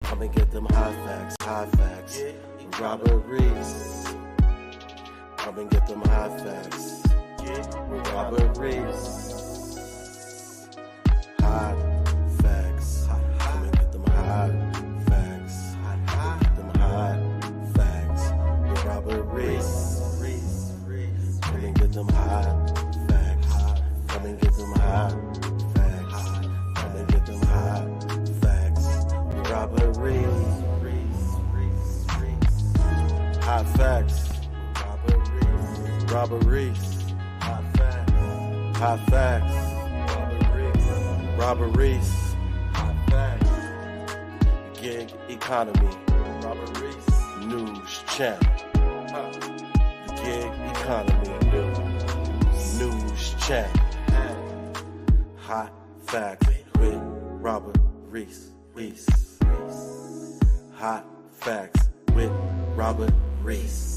Come and get them hot facts, Robert Reese. Come and get them hot facts with Robert Reese. Hot facts. Come and get them hot facts. Come and get them hot facts with Robert Reese. Come and get them hot facts. Come and get them hot facts. Come and get them hot facts with Robert Reese. Hot facts. Robert Reese. Hot facts. Hot facts. Robert Reese. Hot facts. Gig economy. Robert Reese. News channel. The gig economy. News channel. Hot facts with Robert Reese. Hot facts with Robert Reese.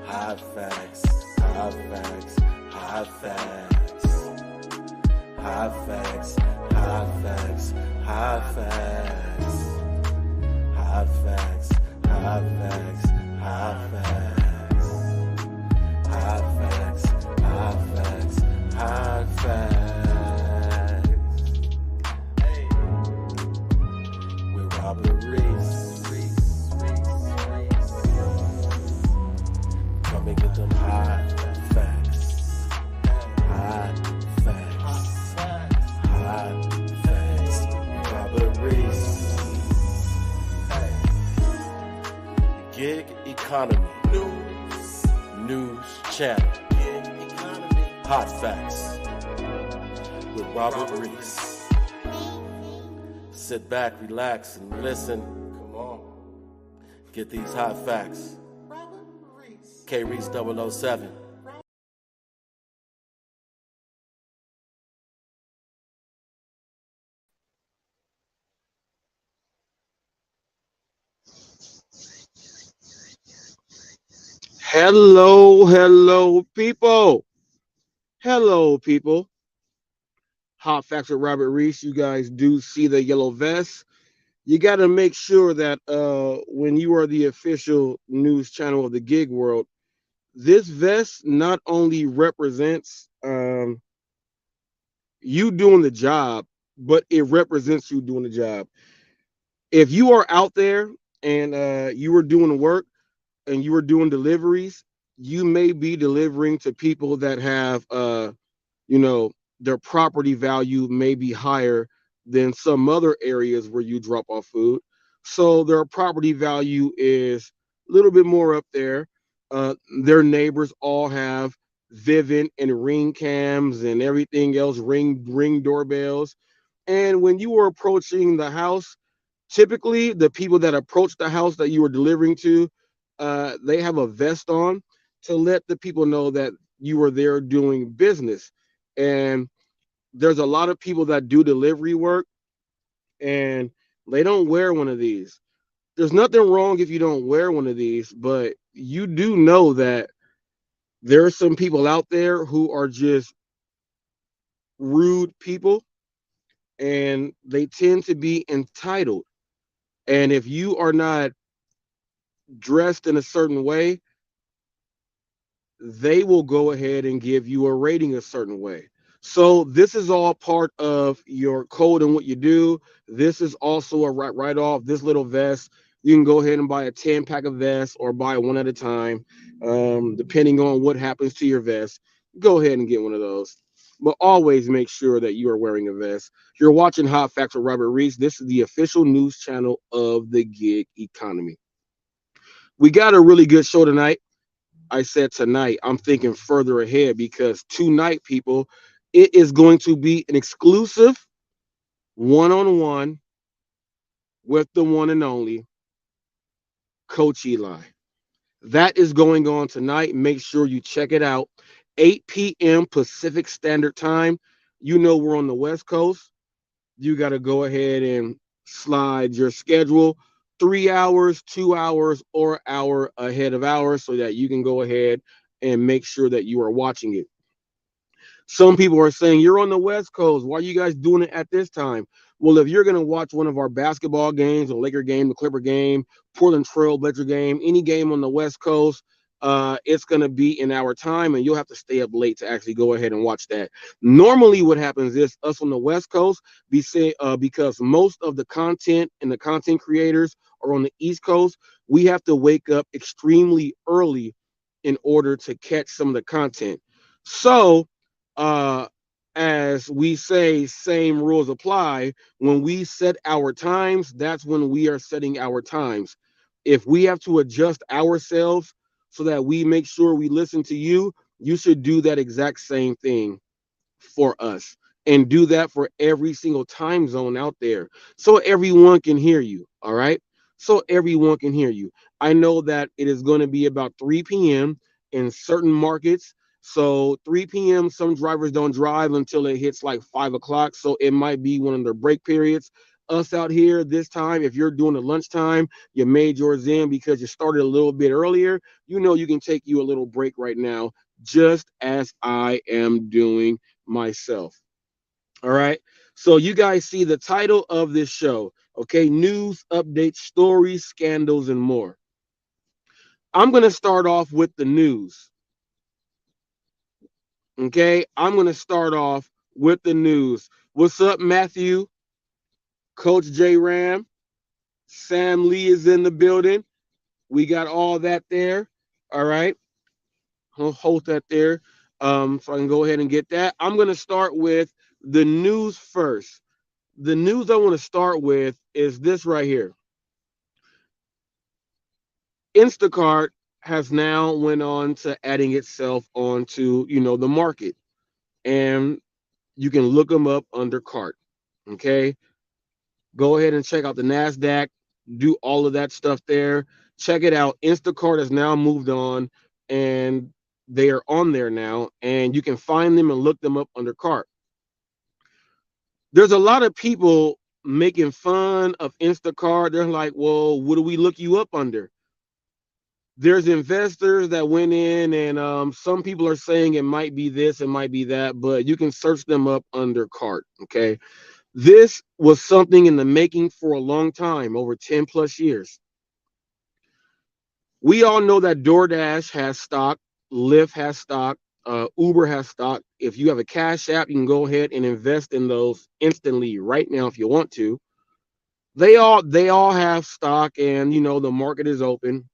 Hot facts, hot facts, hot facts. Hot facts, hot facts, hot facts. Hot facts, hot facts, hot facts. Hot facts, hot facts, hot facts. Hey, with Robert Reese. Come and get them hot facts. Hot facts. Hot facts. Robert Reese. Gig economy. News channel. Hot facts with Robert Reese. Sit back, relax, and listen. Come on. Get these hot facts. K-Reese 007. Hello, people. Hot facts with Robert Reese. You guys do see the yellow vest. You got to make sure that when you are the official news channel of the gig world, this vest not only represents you doing the job, but it represents you doing the job. If you are out there and you are doing work and you are doing deliveries, you may be delivering to people that have, their property value may be higher than some other areas where you drop off food. So their property value is a little bit more up there. Their neighbors all have Vivint and Ring cams and everything else, ring doorbells. And when you are approaching the house, typically the people that approach the house that you are delivering to, they have a vest on to let the people know that you are there doing business. And there's a lot of people that do delivery work and they don't wear one of these. There's nothing wrong if you don't wear one of these, but you do know that there are some people out there who are just rude people and they tend to be entitled. And if you are not dressed in a certain way, they will go ahead and give you a rating a certain way. So this is all part of your code and what you do. This is also a write off. This little vest, you can go ahead and buy a 10-pack of vests or buy one at a time, depending on what happens to your vest. Go ahead and get one of those. But always make sure that you are wearing a vest. You're watching Hot Facts with Robert Reese. This is the official news channel of the gig economy. We got a really good show tonight. I said tonight, I'm thinking further ahead because tonight, people, it is going to be an exclusive one-on-one with the one and only Coach Eli. That is going on tonight. Make sure you check it out. 8 p.m. Pacific Standard Time. You know we're on the West Coast. You got to go ahead and slide your schedule 3 hours, 2 hours, or hour ahead of ours so that you can go ahead and make sure that you are watching it. Some people are saying, you're on the West Coast. Why are you guys doing it at this time? Well, if you're going to watch one of our basketball games, the Laker game, the Clipper game, Portland Trail Blazer game, any game on the West Coast, it's going to be in our time, and you'll have to stay up late to actually go ahead and watch that. Normally, what happens is us on the West Coast, because most of the content and the content creators are on the East Coast, we have to wake up extremely early in order to catch some of the content. So, uh, as we say, same rules apply. When we set our times, that's when we are setting our times. If we have to adjust ourselves so that we make sure we listen to you, you should do that exact same thing for us, and do that for every single time zone out there so everyone can hear you. All right. So everyone can hear you. I know that it is going to be about 3 p.m. in certain markets. So 3 p.m., some drivers don't drive until it hits like 5 o'clock. So it might be one of their break periods. Us out here this time, if you're doing the lunchtime, you made yours in because you started a little bit earlier, you can take you a little break right now, just as I am doing myself. All right. So you guys see the title of this show. Okay. News, updates, stories, scandals, and more. I'm going to start off with the news. Okay. I'm going to start off with the news. What's up, Matthew? Coach J Ram. Sam Lee is in the building. We got all that there. All right. I'll hold that there. So I can go ahead and get that. I'm going to start with the news first. The news I want to start with is this right here. Instacart has now went on to adding itself onto, the market, and you can look them up under cart. Okay. Go ahead and check out the NASDAQ, do all of that stuff there. Check it out. Instacart has now moved on, and they are on there now, and you can find them and look them up under cart. There's a lot of people making fun of Instacart. They're like, well, what do we look you up under? There's investors that went in, and some people are saying it might be this, it might be that, but you can search them up under cart. Okay. This was something in the making for a long time, over 10 plus years. We all know that DoorDash has stock, Lyft has stock, Uber has stock. If you have a Cash App, you can go ahead and invest in those instantly right now if you want to. They all have stock, and the market is open.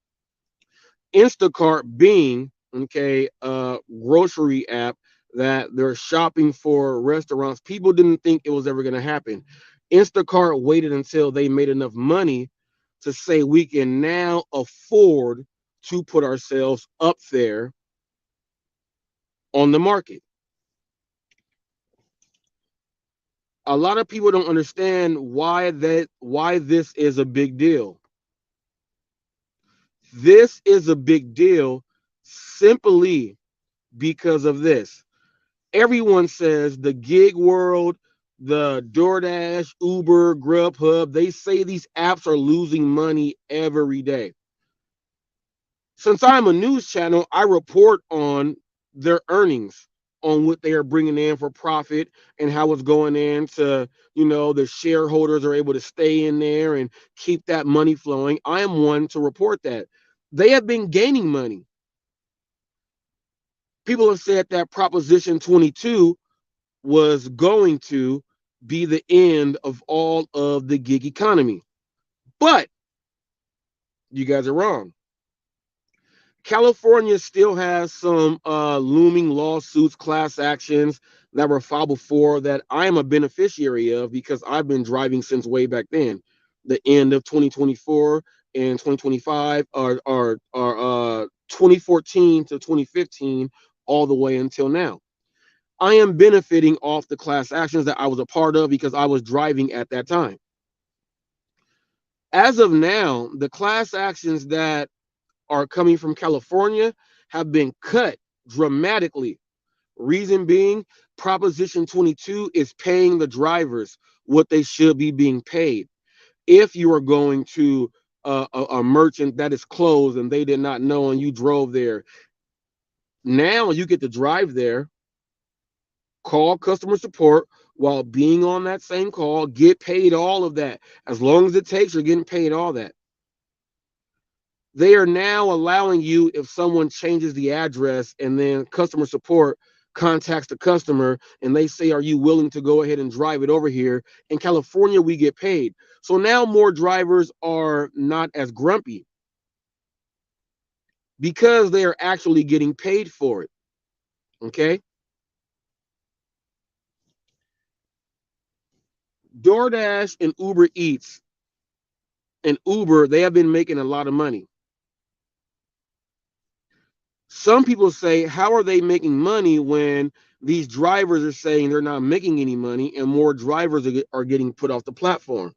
Instacart being, okay, a grocery app that they're shopping for restaurants. People didn't think it was ever going to happen. Instacart waited until they made enough money to say we can now afford to put ourselves up there on the market. A lot of people don't understand why this is a big deal. This is a big deal simply because of this. Everyone says the gig world, the DoorDash, Uber, Grubhub, they say these apps are losing money every day. Since I'm a news channel, I report on their earnings, on what they are bringing in for profit and how it's going in to, the shareholders are able to stay in there and keep that money flowing. I am one to report that. They have been gaining money. People have said that Proposition 22 was going to be the end of all of the gig economy. But you guys are wrong. California still has some looming lawsuits, class actions that were filed before that I am a beneficiary of because I've been driving since way back then. The end of 2024 and 2025 are 2014 to 2015 all the way until now. I am benefiting off the class actions that I was a part of because I was driving at that time. As of now, the class actions that are coming from California have been cut dramatically. Reason being, Proposition 22 is paying the drivers what they should be being paid. If you are going to a merchant that is closed and they did not know and you drove there, now you get to drive there, call customer support, while being on that same call, get paid all of that. As long as it takes, you're getting paid all that. They are now allowing you, if someone changes the address and then customer support contacts the customer and they say, are you willing to go ahead and drive it over here? In California, we get paid. So now more drivers are not as grumpy because they are actually getting paid for it. Okay. DoorDash and Uber Eats and Uber, they have been making a lot of money. Some people say, how are they making money when these drivers are saying they're not making any money and more drivers are getting put off the platform?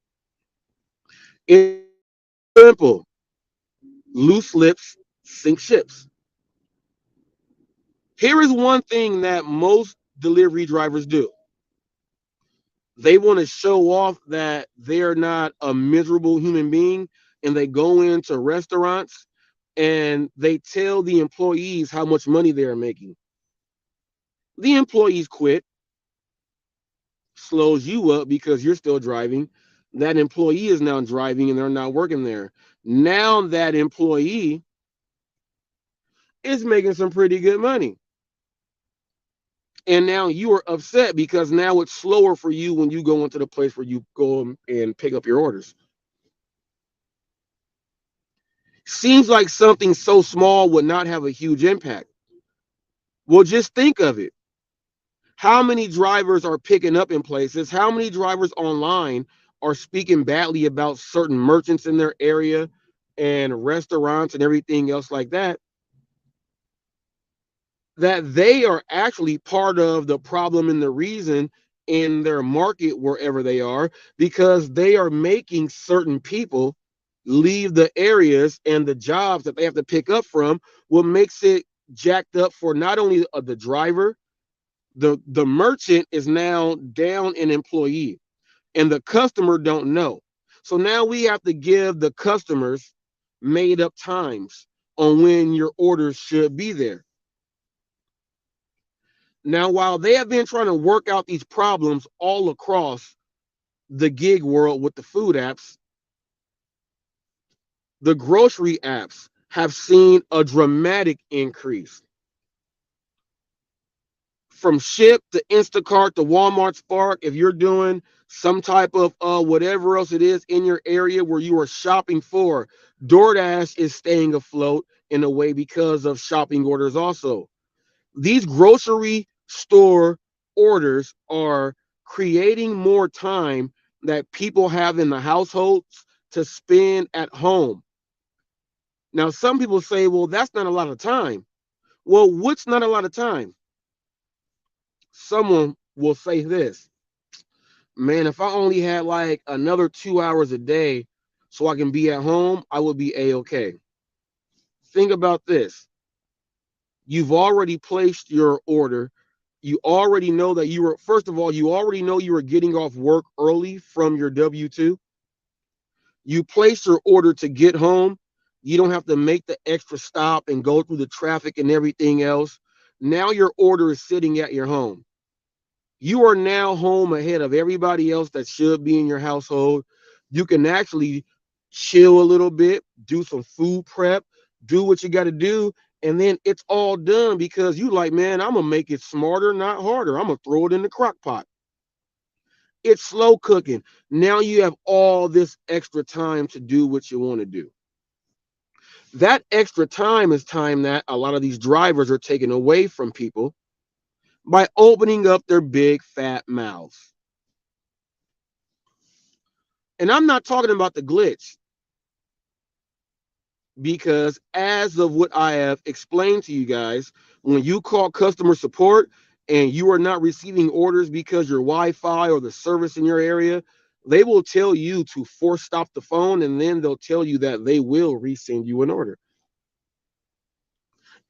It's simple. Loose lips sink ships. Here is one thing that most delivery drivers do. They want to show off that they're not a miserable human being, and they go into restaurants and they tell the employees how much money they're making. The employees quit, slows you up because you're still driving. That employee is now driving and they're not working there. Now that employee is making some pretty good money. And now you are upset because now it's slower for you when you go into the place where you go and pick up your orders. Seems like something so small would not have a huge impact. Well, just think of it. How many drivers are picking up in places? How many drivers online are speaking badly about certain merchants in their area and restaurants and everything else like that? That they are actually part of the problem and the reason in their market wherever they are, because they are making certain people leave the areas and the jobs that they have to pick up from, what makes it jacked up for not only the driver, the merchant is now down an employee and the customer don't know. So now we have to give the customers made up times on when your orders should be there. Now, while they have been trying to work out these problems all across the gig world with the food apps, the grocery apps have seen a dramatic increase. From Ship to Instacart to Walmart Spark, if you're doing some type of whatever else it is in your area where you are shopping for, DoorDash is staying afloat in a way because of shopping orders also. These grocery store orders are creating more time that people have in the households to spend at home. Now, some people say, well, that's not a lot of time. Well, what's not a lot of time? Someone will say this, man, if I only had like another 2 hours a day so I can be at home, I would be A-okay. Think about this. You've already placed your order. You already know that you were, first of all, you already know you were getting off work early from your W-2. You placed your order to get home. You don't have to make the extra stop and go through the traffic and everything else. Now your order is sitting at your home. You are now home ahead of everybody else that should be in your household. You can actually chill a little bit, do some food prep, do what you got to do, and then it's all done because you like, man, I'm gonna make it smarter, not harder. I'm gonna throw it in the crock pot. It's slow cooking. Now you have all this extra time to do what you want to do. That extra time is time that a lot of these drivers are taking away from people by opening up their big fat mouths. And I'm not talking about the glitch, because as of what I have explained to you guys, when you call customer support and you are not receiving orders because your Wi-Fi or the service in your area, they will tell you to force stop the phone, and then they'll tell you that they will resend you an order.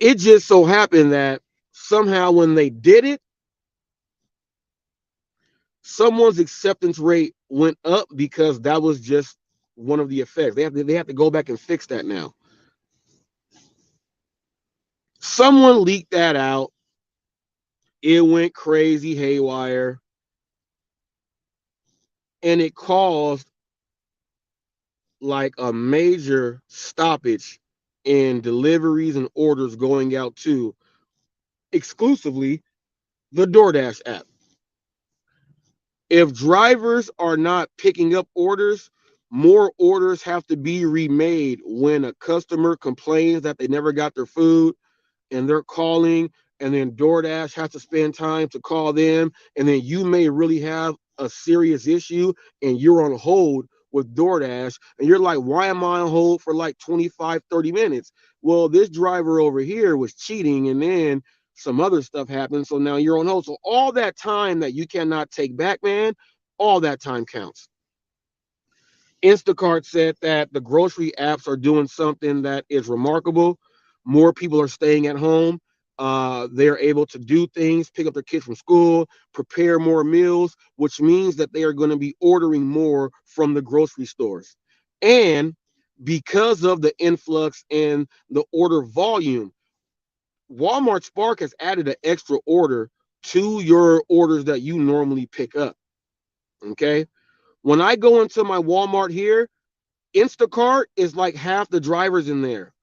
It just so happened that somehow when they did it, someone's acceptance rate went up because that was just one of the effects. They have to go back and fix that now. Someone leaked that out. It went crazy haywire. and it caused like a major stoppage in deliveries and orders going out to exclusively the DoorDash app. If drivers are not picking up orders, more orders have to be remade when a customer complains that they never got their food and they're calling, and then DoorDash has to spend time to call them, and then you may really have a serious issue and you're on hold with DoorDash and you're like, why am I on hold for like 25, 30 minutes? Well, this driver over here was cheating, and then some other stuff happened, so now you're on hold. So all that time that you cannot take back, man, all that time counts. Instacart said that the grocery apps are doing something that is remarkable. More people are staying at home. They're able to do things, pick up their kids from school, prepare more meals, which means that they are going to be ordering more from the grocery stores. And because of the influx in the order volume, Walmart Spark has added an extra order to your orders that you normally pick up. Okay. When I go into my Walmart here, Instacart is like half the drivers in there.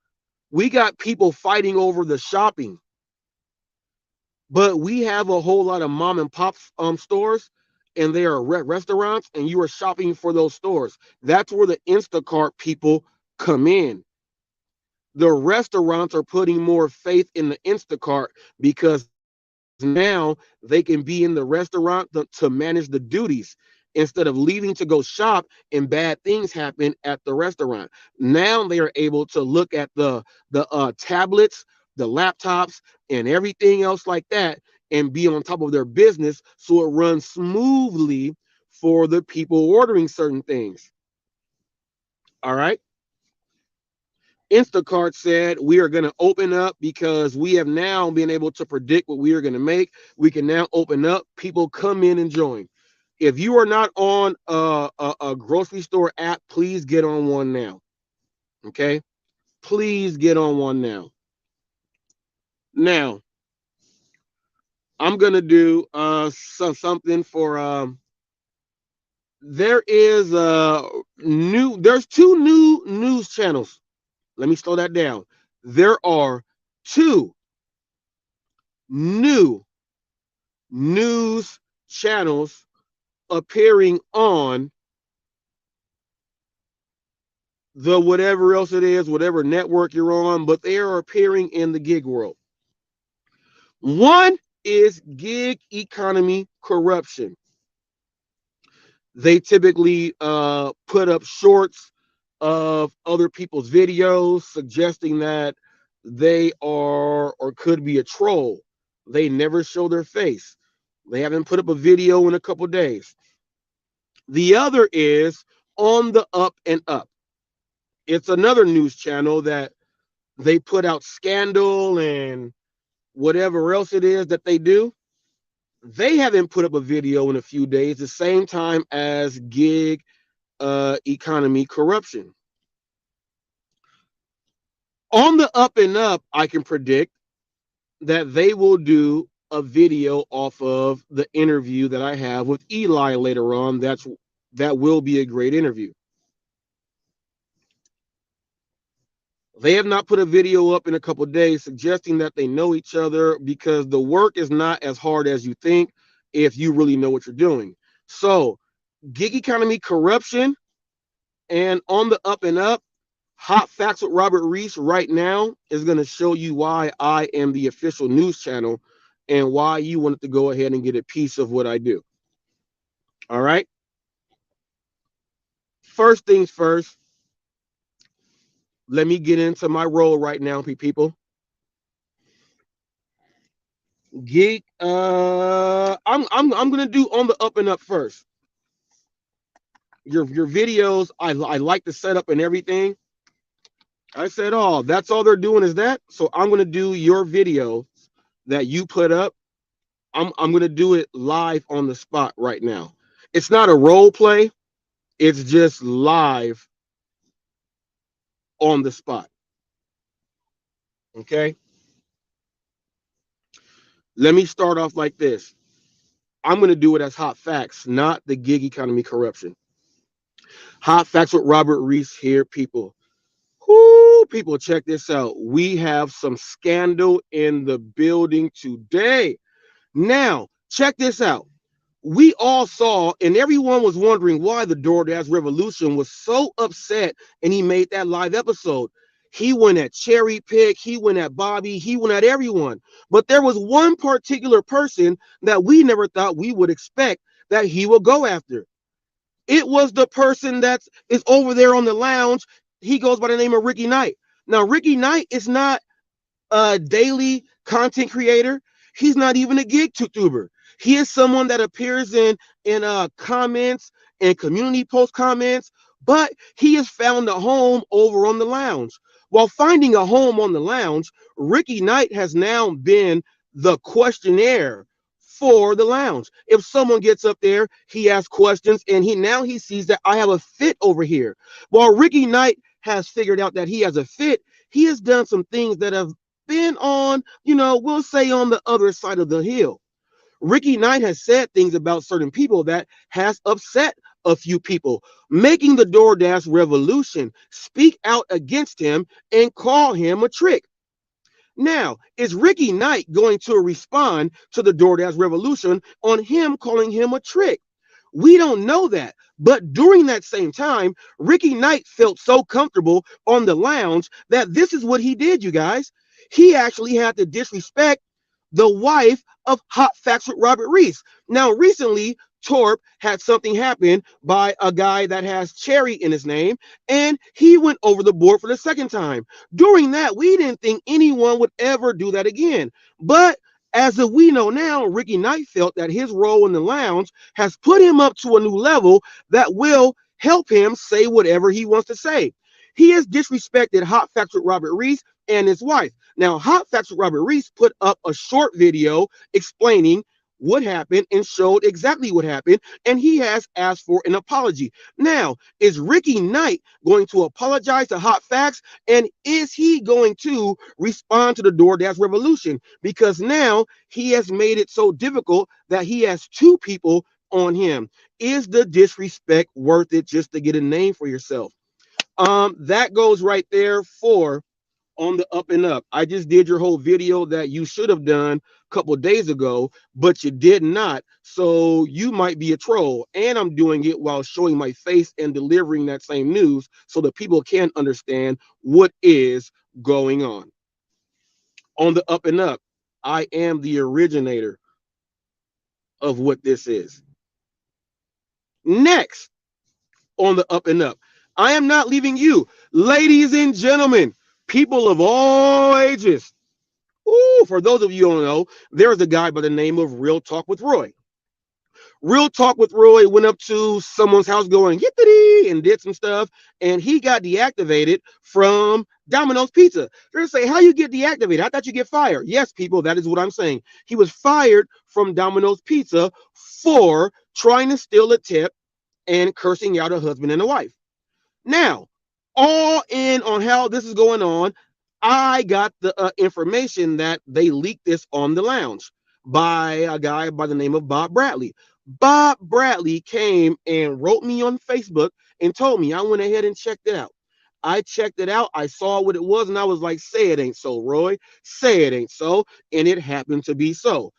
We got people fighting over the shopping, but we have a whole lot of mom and pop stores, and they are restaurants, and you are shopping for those stores. That's where the Instacart people come in. The restaurants are putting more faith in the Instacart because now they can be in the restaurant to manage the duties instead of leaving to go shop and bad things happen at the restaurant. Now they are able to look at the tablets, the laptops, and everything else like that, and be on top of their business so it runs smoothly for the people ordering certain things. All right. Instacart said we are going to open up because we have now been able to predict what we are going to make. We can now open up. People come in and join. If you are not on a grocery store app, please get on one now. Okay, please get on one now. Now I'm gonna do something for there is there's two new news channels. Let me slow that down. There are two new news channels appearing on the whatever else it is, whatever network you're on, but they are appearing in the gig world. One is gig economy corruption. They typically put up shorts of other people's videos suggesting that they are or could be a troll. They never show their face. They haven't put up a video in a couple days. The other is On the Up and Up. It's another news channel that they put out scandal and whatever else it is that they do. They haven't put up a video in a few days, the same time as gig economy corruption. On the Up and Up, I can predict that they will do a video off of the interview that I have with Eli later on. That will be a great interview. They have not put a video up in a couple of days suggesting that they know each other because the work is not as hard as you think if you really know what you're doing. So, gig economy corruption and On the Up and Up, Hot Facts with Robert Reese right now is going to show you why I am the official news channel and why you wanted to go ahead and get a piece of what I do. All right. First things first, let me get into my role right now, people. Geek, I'm gonna do On the Up and Up first. Your videos, I like the setup and everything. I said, oh, that's all they're doing is that. So I'm gonna do your video that you put up. I'm gonna do it live on the spot right now. It's not a role play, it's just live on the spot. Okay. Let me start off like this. I'm going to do it as hot facts, not the gig economy corruption. Hot facts with Robert Reese here, people. Whoo, people, check this out. We have some scandal in the building today. Now, check this out. We all saw, and everyone was wondering why the DoorDash Revolution was so upset, and he made that live episode. He went at Cherry Pick, he went at Bobby, he went at everyone. But there was one particular person that we never thought we would expect that he would go after. It was the person that is over there on the lounge. He goes by the name of Ricky Knight. Now, Ricky Knight is not a daily content creator. He's not even a gig YouTuber. He is someone that appears in comments and community post comments, but he has found a home over on the lounge. While finding a home on the lounge, Ricky Knight has now been the questionnaire for the lounge. If someone gets up there, he asks questions, and he sees that I have a fit over here. While Ricky Knight has figured out that he has a fit, he has done some things that have been on, we'll say on the other side of the hill. Ricky Knight has said things about certain people that has upset a few people, making the DoorDash Revolution speak out against him and call him a trick. Now, is Ricky Knight going to respond to the DoorDash Revolution on him calling him a trick? We don't know that. But during that same time, Ricky Knight felt so comfortable on the lounge that this is what he did, you guys. He actually had to disrespect the wife of Hot Facts with Robert Reese. Now, recently, Torp had something happen by a guy that has Cherry in his name, and he went over the board for the second time. During that, we didn't think anyone would ever do that again. But as of we know now, Ricky Knight felt that his role in the lounge has put him up to a new level that will help him say whatever he wants to say. He has disrespected Hot Facts with Robert Reese and his wife. Now, Hot Facts with Robert Reese put up a short video explaining what happened and showed exactly what happened, and he has asked for an apology. Now, is Ricky Knight going to apologize to Hot Facts, and is he going to respond to the DoorDash Revolution? Because now he has made it so difficult that he has two people on him. Is the disrespect worth it just to get a name for yourself? That goes right there for on the up and up. I just did your whole video that you should have done a couple of days ago, but you did not. So you might be a troll. And I'm doing it while showing my face and delivering that same news so that people can understand what is going on. On the up and up, I am the originator of what this is. Next, on the up and up, I am not leaving you, ladies and gentlemen, people of all ages. Ooh, for those of you who don't know, there's a guy by the name of Real Talk with Roy. Real Talk with Roy went up to someone's house going yippity and did some stuff, and he got deactivated from Domino's Pizza. They're gonna say, how you get deactivated? I thought you get fired. Yes, people, that is what I'm saying. He was fired from Domino's Pizza for trying to steal a tip and cursing out a husband and a wife. Now, all in on how this is going on, I got the information that they leaked this on the lounge by a guy by the name of Bob Bradley. Bob Bradley came and wrote me on Facebook and told me. I went ahead and checked it out. I checked it out. I saw what it was, and I was like, say it ain't so, Roy. Say it ain't so. And it happened to be so.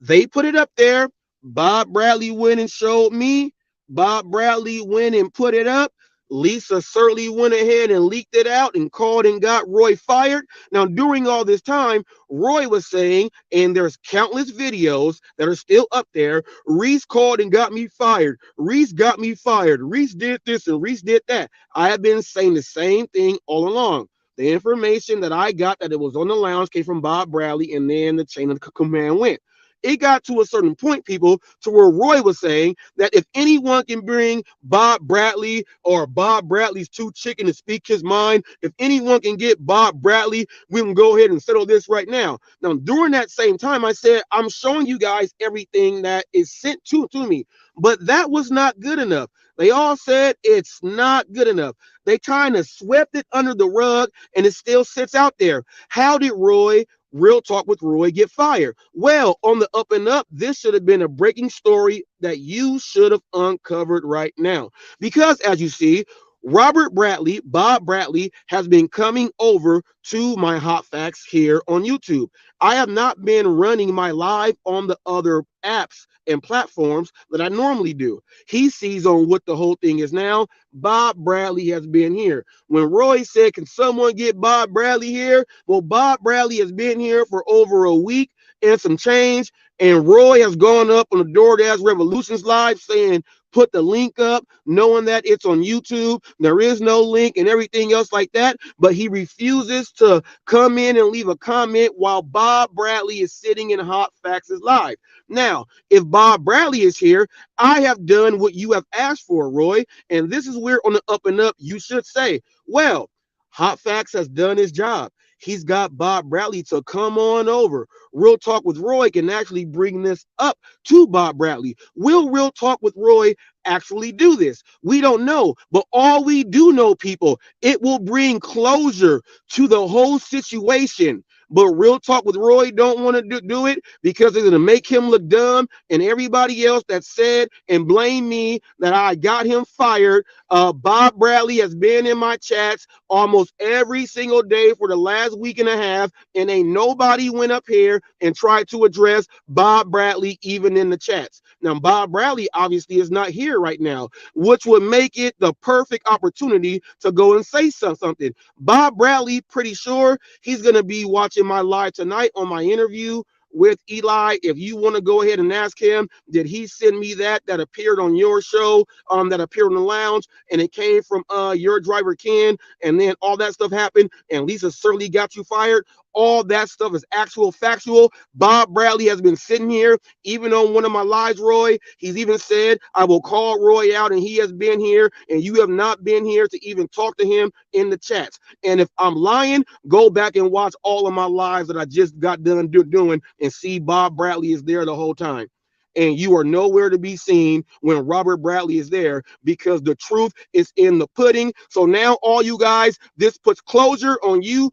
They put it up there. Bob Bradley went and showed me. Bob Bradley went and put it up. Lisa certainly went ahead and leaked it out and called and got Roy fired. Now, during all this time, Roy was saying, and there's countless videos that are still up there, Reese called and got me fired. Reese got me fired. Reese did this and Reese did that. I have been saying the same thing all along. The information that I got that it was on the lounge came from Bob Bradley, and then the chain of command went. It got to a certain point, people, to where Roy was saying that if anyone can bring Bob Bradley or Bob Bradley's two chicken to speak his mind, if anyone can get Bob Bradley, we can go ahead and settle this right now. Now, during that same time, I said, I'm showing you guys everything that is sent to me, but that was not good enough. They all said it's not good enough. They kind of swept it under the rug, and it still sits out there. How did Roy Real Talk with Roy get fired. Well, on the up and up, this should have been a breaking story that you should have uncovered right now. Because as you see, Bob Bradley, has been coming over to my Hot Facts here on YouTube. I have not been running my live on the other apps and platforms that I normally do. He sees on what the whole thing is now. Bob Bradley has been here. When Roy said, "Can someone get Bob Bradley here?" Well, Bob Bradley has been here for over a week and some change. And Roy has gone up on the DoorDash Revolutions Live saying, "Put the link up," knowing that it's on YouTube. There is no link and everything else like that. But he refuses to come in and leave a comment while Bob Bradley is sitting in Hot Facts Live. Now, if Bob Bradley is here, I have done what you have asked for, Roy. And this is where on the up and up, you should say, well, Hot Facts has done his job. He's got Bob Bradley to come on over. Real Talk with Roy can actually bring this up to Bob Bradley. Will Real Talk with Roy actually do this? We don't know. But all we do know, people, it will bring closure to the whole situation. But Real Talk with Roy don't want to do it because it's going to make him look dumb, and everybody else that said and blame me that I got him fired. Bob Bradley has been in my chats almost every single day for the last week and a half, and ain't nobody went up here and tried to address Bob Bradley even in the chats. Now, Bob Bradley obviously is not here right now, which would make it the perfect opportunity to go and say something. Bob Bradley, pretty sure he's going to be watching my live tonight on my interview with Eli. If you want to go ahead and ask him, did he send me that appeared on your show, that appeared on the lounge, and it came from your driver Ken, and then all that stuff happened, and Lisa certainly got you fired. All that stuff is actual factual. Bob Bradley has been sitting here, even on one of my lives, Roy. He's even said, "I will call Roy out," and he has been here, and you have not been here to even talk to him in the chats. And if I'm lying, go back and watch all of my lives that I just got done doing and see Bob Bradley is there the whole time. And you are nowhere to be seen when Robert Bradley is there because the truth is in the pudding. So now all you guys, this puts closure on you.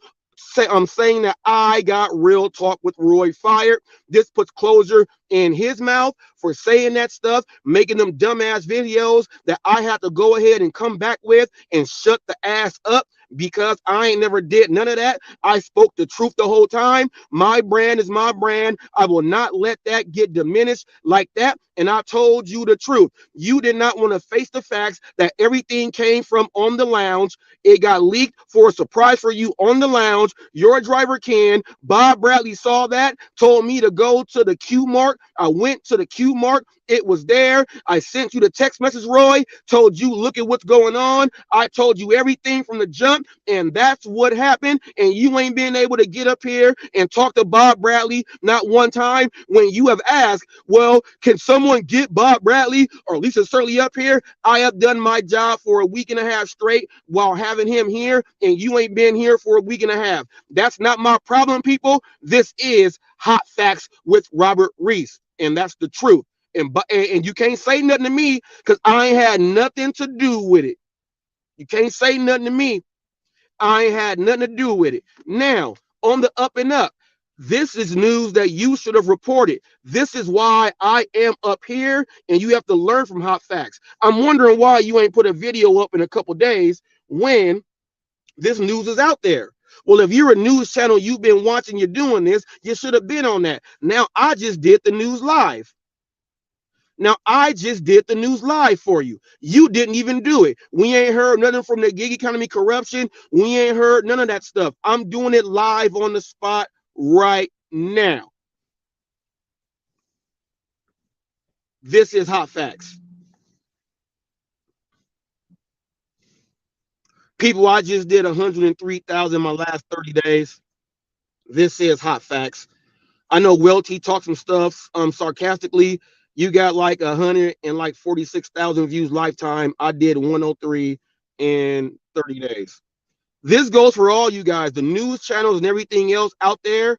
I'm saying that I got Real Talk with Roy fired. This puts closure in his mouth for saying that stuff, making them dumbass videos that I have to go ahead and come back with and shut the ass up because I ain't never did none of that. I spoke the truth the whole time. My brand is my brand. I will not let that get diminished like that. And I told you the truth. You did not want to face the facts that everything came from on the lounge. It got leaked for a surprise for you on the lounge. Your driver Ken, Bob Bradley saw that, told me to go to the Q Mark. I went to the Q Mark. It was there. I sent you the text message, Roy, told you, look at what's going on. I told you everything from the jump, and that's what happened. And you ain't been able to get up here and talk to Bob Bradley not one time when you have asked, well, can someone get Bob Bradley or Lisa Certainly up here? I have done my job for a week and a half straight while having him here, and you ain't been here for a week and a half. That's not my problem, people. This is Hot Facts with Robert Reese, and that's the truth. And you can't say nothing to me because I ain't had nothing to do with it. You can't say nothing to me. I ain't had nothing to do with it. Now, on the up and up, this is news that you should have reported. This is why I am up here, and you have to learn from Hot Facts. I'm wondering why you ain't put a video up in a couple days when this news is out there. Well, if you're a news channel, you've been watching, you're doing this, you should have been on that. Now, I just did the news live. Now, I just did the news live for you. You didn't even do it. We ain't heard nothing from the gig economy corruption. We ain't heard none of that stuff. I'm doing it live on the spot right now. This is Hot Facts. People, I just did 103,000 my last 30 days. This is Hot Facts. I know Welty talked some stuff sarcastically. You got like 146,000 views lifetime. I did 103 in 30 days. This goes for all you guys, the news channels and everything else out there.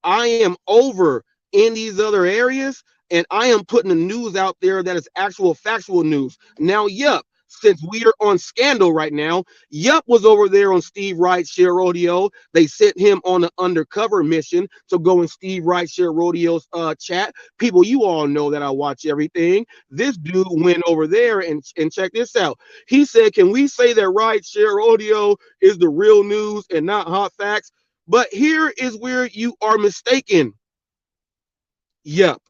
I am over in these other areas, and I am putting the news out there that is actual factual news. Now, yup, since we are on Scandal right now, Yup was over there on Steve Wright's Share Rodeo. They sent him on an undercover mission to go in Steve Wright's Share Rodeo's chat. People, you all know that I watch everything. This dude went over there and check this out. He said, "Can we say that Wright Share Rodeo is the real news and not hot facts?" But here is where you are mistaken. Yup.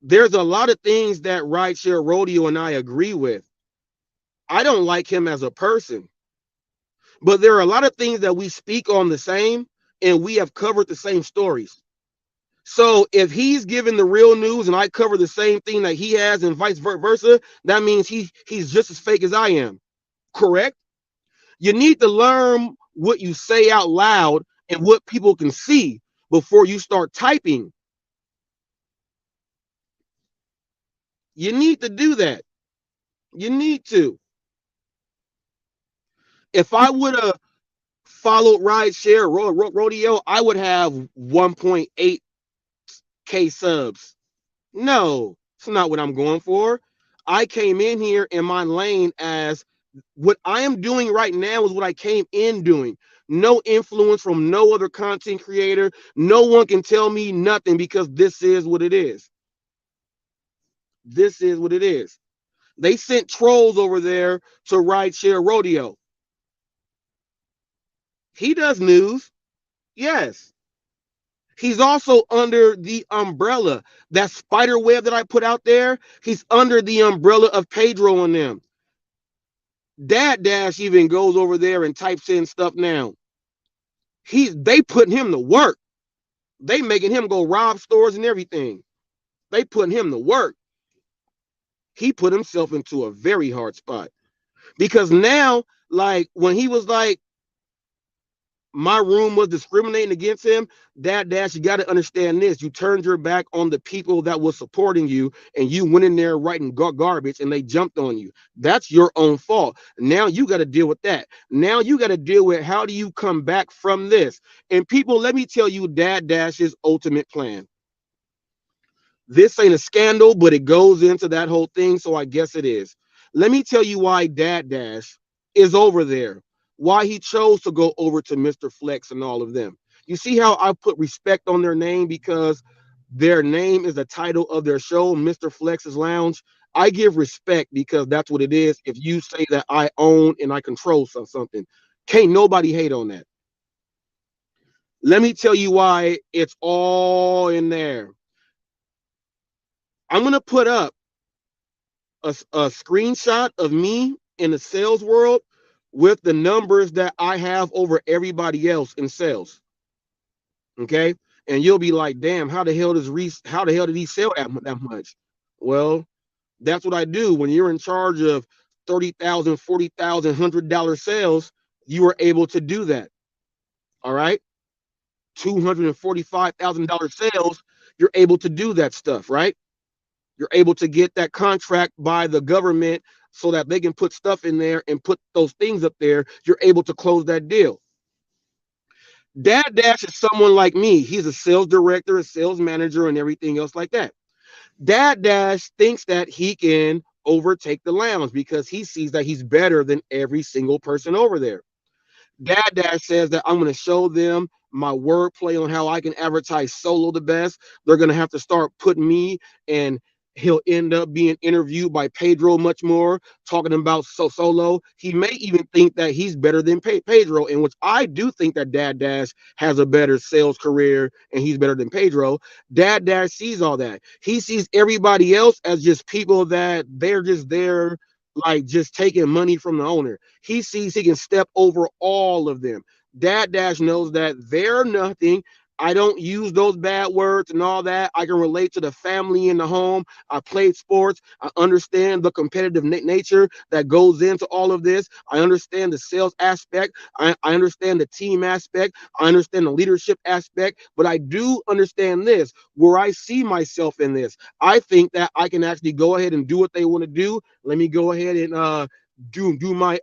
There's a lot of things that Rideshare Rodeo and I agree with. I don't like him as a person, but there are a lot of things that we speak on the same, and we have covered the same stories. So if he's giving the real news and I cover the same thing that he has and vice versa, that means he's just as fake as I am. Correct? You need to learn what you say out loud and what people can see before you start typing. You need to do that. You need to. If I would have followed Rideshare Rodeo, I would have 1.8K subs. No, it's not what I'm going for. I came in here in my lane as what I am doing right now is what I came in doing. No influence from no other content creator. No one can tell me nothing because this is what it is. This is what it is. They sent trolls over there to Rideshare Rodeo. He does news. Yes. He's also under the umbrella. That spider web that I put out there, he's under the umbrella of Pedro and them. Dad Dash even goes over there and types in stuff now. They putting him to work. They making him go rob stores and everything. They putting him to work. He put himself into a very hard spot. Because now, like when he was like, my room was discriminating against him. Dad Dash, you got to understand this. You turned your back on the people that was supporting you, and you went in there writing garbage, and they jumped on you. That's your own fault. Now you got to deal with that. Now you got to deal with how do you come back from this. And people, let me tell you Dad Dash's ultimate plan. This ain't a scandal, but it goes into that whole thing, so I guess it is. Let me tell you why Dad Dash is over there, why he chose to go over to Mr. Flex and all of them. You see how I put respect on their name because their name is the title of their show, Mr. Flex's Lounge. I give respect because that's what it is. If you say that I own and I control something, can't nobody hate on that. Let me tell you why it's all in there. I'm going to put up a screenshot of me in the sales world with the numbers that I have over everybody else in sales. Okay. And you'll be like, damn, how the hell did he sell that much? Well, that's what I do. When you're in charge of $30,000, $40,000, $100 sales, you are able to do that. All right. $245,000 sales, you're able to do that stuff, right? You're able to get that contract by the government so that they can put stuff in there and put those things up there. You're able to close that deal. Dad Dash is someone like me. He's a sales director, a sales manager, and everything else like that. Dad Dash thinks that he can overtake the lounge because he sees that he's better than every single person over there. Dad Dash says that I'm going to show them my wordplay on how I can advertise solo the best. They're going to have to start putting me, and he'll end up being interviewed by Pedro much more, talking about solo. He may even think that he's better than Pedro, in which I do think that Dad Dash has a better sales career and he's better than Pedro. Dad Dash sees all that. He sees everybody else as just people that they're just there like just taking money from the owner. He sees he can step over all of them. Dad Dash knows that they're nothing. I don't use those bad words and all that. I can relate to the family in the home. I played sports. I understand the competitive nature that goes into all of this. I understand the sales aspect. I understand the team aspect. I understand the leadership aspect. But I do understand this, where I see myself in this. I think that I can actually go ahead and do what they want to do. Let me go ahead and do my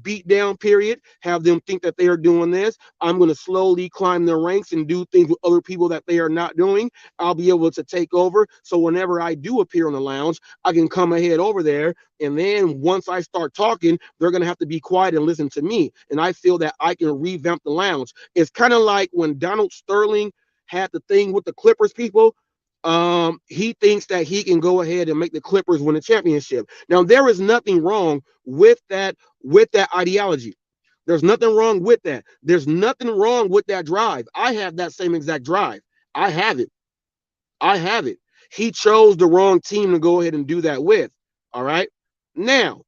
beat down period, have them think that they are doing this. I'm going to slowly climb the ranks and do things with other people that they are not doing. I'll be able to take over. So whenever I do appear on the lounge, I can come ahead over there. And then once I start talking, they're going to have to be quiet and listen to me. And I feel that I can revamp the lounge. It's kind of like when Donald Sterling had the thing with the Clippers people. He thinks that he can go ahead and make the Clippers win a championship. Now, there is nothing wrong with that ideology. There's nothing wrong with that. There's nothing wrong with that drive. I have that same exact drive. I have it. I have it. He chose the wrong team to go ahead and do that with. All right. Now,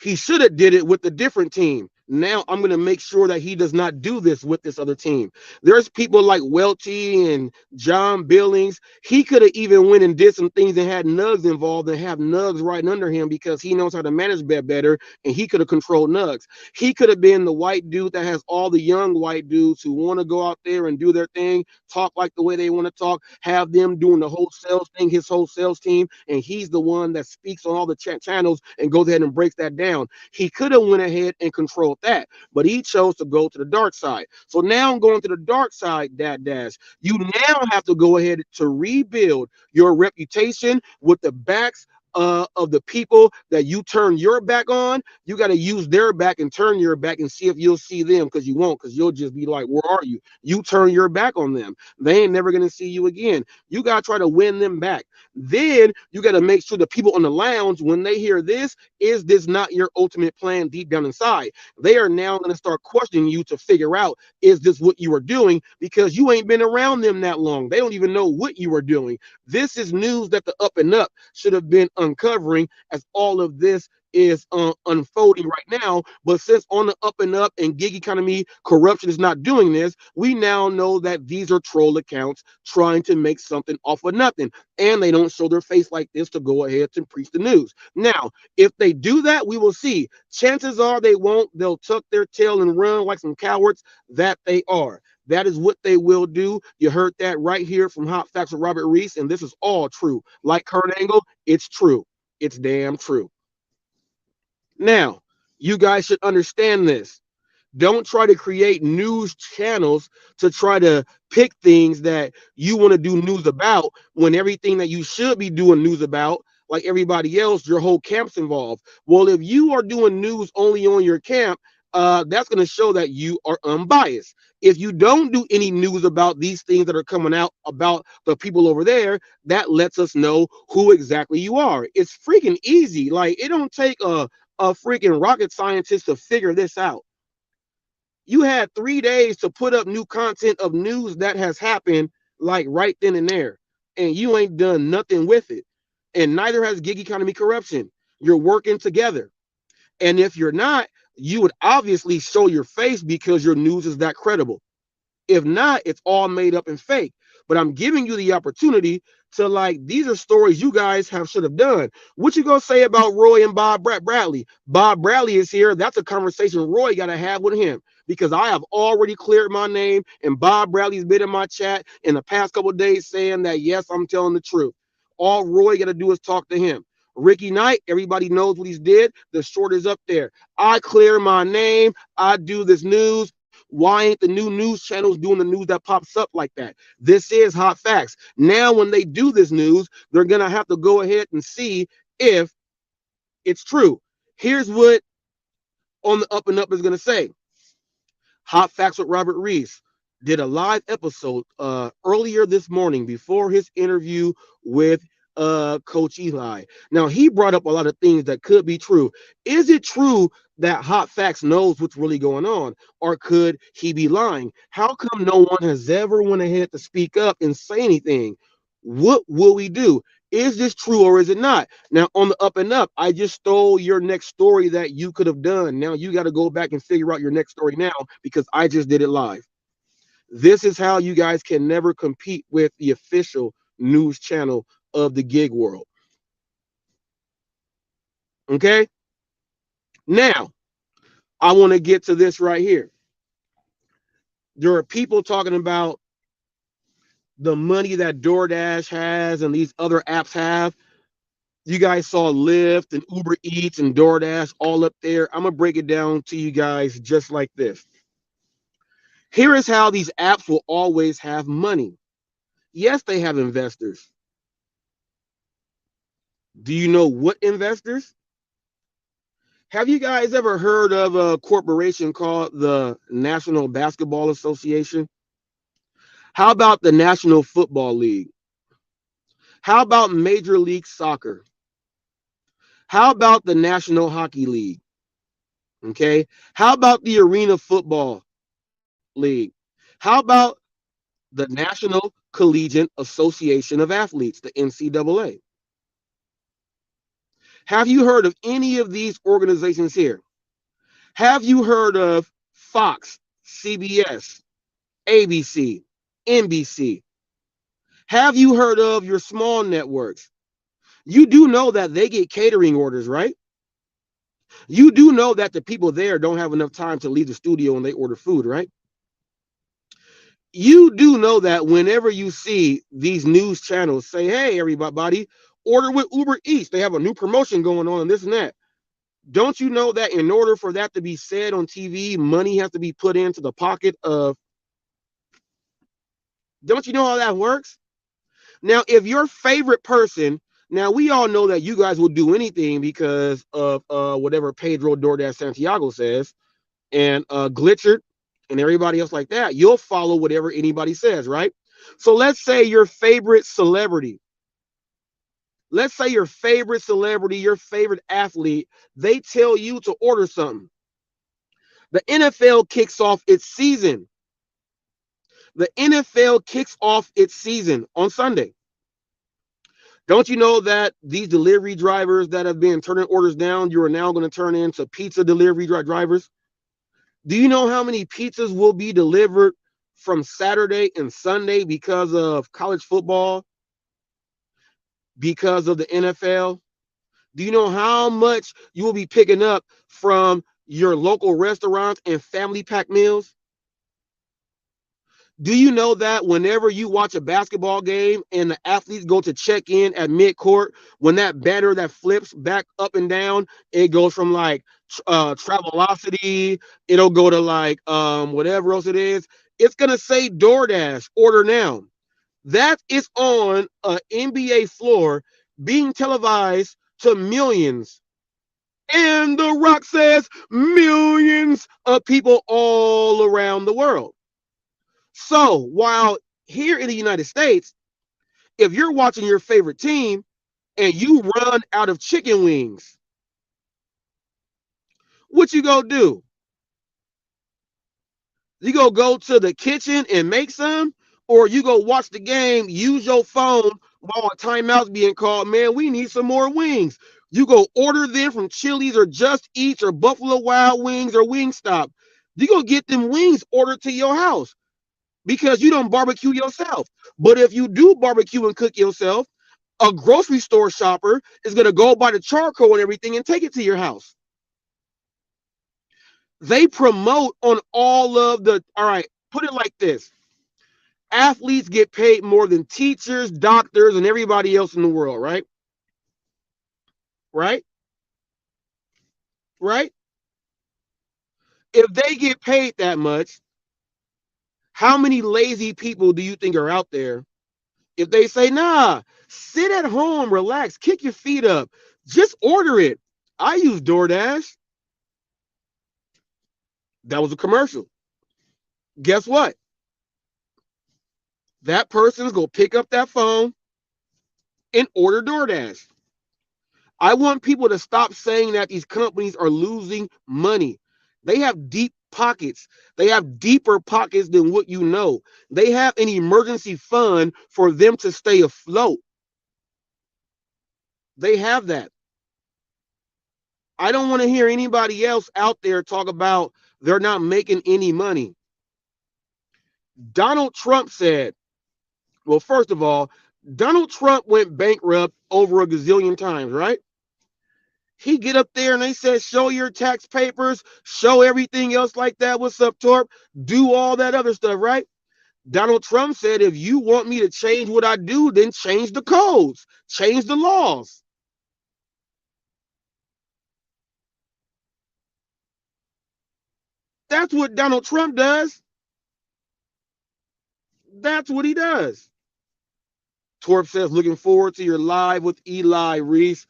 he should have did it with a different team. Now I'm going to make sure that he does not do this with this other team. There's people like Welty and John Billings. He could have even went and did some things and had Nugs involved and have Nugs right under him because he knows how to manage that better, and he could have controlled Nugs. He could have been the white dude that has all the young white dudes who want to go out there and do their thing, talk like the way they want to talk, have them doing the whole sales thing, his whole sales team, and he's the one that speaks on all the channels and goes ahead and breaks that down. He could have went ahead and controlled that, but he chose to go to the dark side. So now I'm going to the dark side, Dad Dash. You now have to go ahead to rebuild your reputation with the backs of the people that you turn your back on. You got to use their back and turn your back and see if you'll see them, because you won't, because you'll just be like, where are you? You turn your back on them. They ain't never going to see you again. You got to try to win them back. Then you got to make sure the people on the lounge, when they hear this, is this not your ultimate plan deep down inside? They are now going to start questioning you to figure out, is this what you are doing? Because you ain't been around them that long. They don't even know what you are doing. This is news that the Up and Up should have been uncovering as all of this is unfolding right now. But since on the Up and Up and gig economy, corruption is not doing this, we now know that these are troll accounts trying to make something off of nothing. And they don't show their face like this to go ahead and preach the news. Now, if they do that, we will see. Chances are they won't. They'll tuck their tail and run like some cowards that they are. That is what they will do. You heard that right here from Hot Facts with Robert Reese, and this is all true. Like Kurt Angle, it's true. It's damn true. Now, you guys should understand this. Don't try to create news channels to try to pick things that you want to do news about when everything that you should be doing news about, like everybody else, your whole camp's involved. Well, if you are doing news only on your camp, that's going to show that you are unbiased. If you don't do any news about these things that are coming out about the people over there, that lets us know who exactly you are. It's freaking easy. Like, it don't take a freaking rocket scientist to figure this out. You had 3 days to put up new content of news that has happened, like right then and there, and you ain't done nothing with it. And neither has gig economy corruption. You're working together. And if you're not, you would obviously show your face because your news is that credible. If not, it's all made up and fake. But I'm giving you the opportunity to, like, these are stories you guys should have done. What you gonna say about Roy and Bob Bradley? Bob Bradley is here. That's a conversation Roy got to have with him, because I have already cleared my name, and Bob Bradley's been in my chat in the past couple of days saying that yes, I'm telling the truth. All Roy got to do is talk to him. Ricky Knight, everybody knows what he's did. The short is up there. I clear my name. I do this news. Why ain't the new news channels doing the news that pops up like that? This is Hot Facts. Now, when they do this news, they're going to have to go ahead and see if it's true. Here's what On the Up and Up is going to say. Hot Facts with Robert Reese did a live episode earlier this morning before his interview with Coach Eli. Now, he brought up a lot of things that could be true. Is it true that Hot Facts knows what's really going on, or could he be lying? How come no one has ever went ahead to speak up and say anything? What will we do? Is this true or is it not? Now, on the Up and Up, I just stole your next story that you could have done. Now you got to go back and figure out your next story now, because I just did it live. This is how you guys can never compete with the official news channel of the gig world. Okay? Now, I want to get to this right here. There are people talking about the money that DoorDash has and these other apps have. You guys saw Lyft and Uber Eats and DoorDash all up there. I'm going to break it down to you guys just like this. Here is how these apps will always have money. Yes, they have investors. Do you know what investors? Have you guys ever heard of a corporation called the National Basketball Association? How about the National Football League? How about Major League Soccer? How about the National Hockey League? Okay. How about the Arena Football League? How about the National Collegiate Association of Athletes, the NCAA? Have you heard of any of these organizations here? Have you heard of Fox, CBS, ABC, NBC? Have you heard of your small networks? You do know that they get catering orders, right? You do know that the people there don't have enough time to leave the studio and they order food, right? You do know that whenever you see these news channels say, hey, everybody, order with Uber Eats, they have a new promotion going on and this and that. Don't you know that in order for that to be said on TV, money has to be put into the pocket of, don't you know how that works? Now, if your favorite person, now we all know that you guys will do anything because of whatever Pedro DoorDash Santiago says, and Glitcher and everybody else like that, you'll follow whatever anybody says, right? So let's say your favorite celebrity, your favorite athlete, they tell you to order something. The NFL kicks off its season. The NFL kicks off its season on Sunday. Don't you know that these delivery drivers that have been turning orders down, you are now going to turn into pizza delivery drivers? Do you know how many pizzas will be delivered from Saturday and Sunday because of college football, because of the NFL? Do you know how much you will be picking up from your local restaurants and family pack meals? Do you know that whenever you watch a basketball game and the athletes go to check in at midcourt, when that banner that flips back up and down, it goes from like Travelocity, it'll go to like whatever else it is. It's gonna say DoorDash, order now. That is on an NBA floor being televised to millions. And The Rock says millions of people all around the world. So while here in the United States, if you're watching your favorite team and you run out of chicken wings, what you gonna do? You go to the kitchen and make some, or you go watch the game, use your phone while a timeout's being called. Man, we need some more wings. You go order them from Chili's or Just Eats or Buffalo Wild Wings or Wingstop. You go get them wings ordered to your house because you don't barbecue yourself. But if you do barbecue and cook yourself, a grocery store shopper is going to go buy the charcoal and everything and take it to your house. They promote on all of the, all right, put it like this. Athletes get paid more than teachers, doctors, and everybody else in the world, right? Right? Right? If they get paid that much, how many lazy people do you think are out there? If they say, nah, sit at home, relax, kick your feet up, just order it. I use DoorDash. That was a commercial. Guess what? That person's going to pick up that phone and order DoorDash. I want people to stop saying that these companies are losing money. They have deep pockets. They have deeper pockets than what you know. They have an emergency fund for them to stay afloat. They have that. I don't want to hear anybody else out there talk about they're not making any money. Donald Trump said, well, first of all, Donald Trump went bankrupt over a gazillion times, right? He get up there and they said, show your tax papers, show everything else like that. What's up, Torp? Do all that other stuff, right? Donald Trump said, if you want me to change what I do, then change the codes, change the laws. That's what Donald Trump does. That's what he does. Torp says, looking forward to your live with Eli Reese.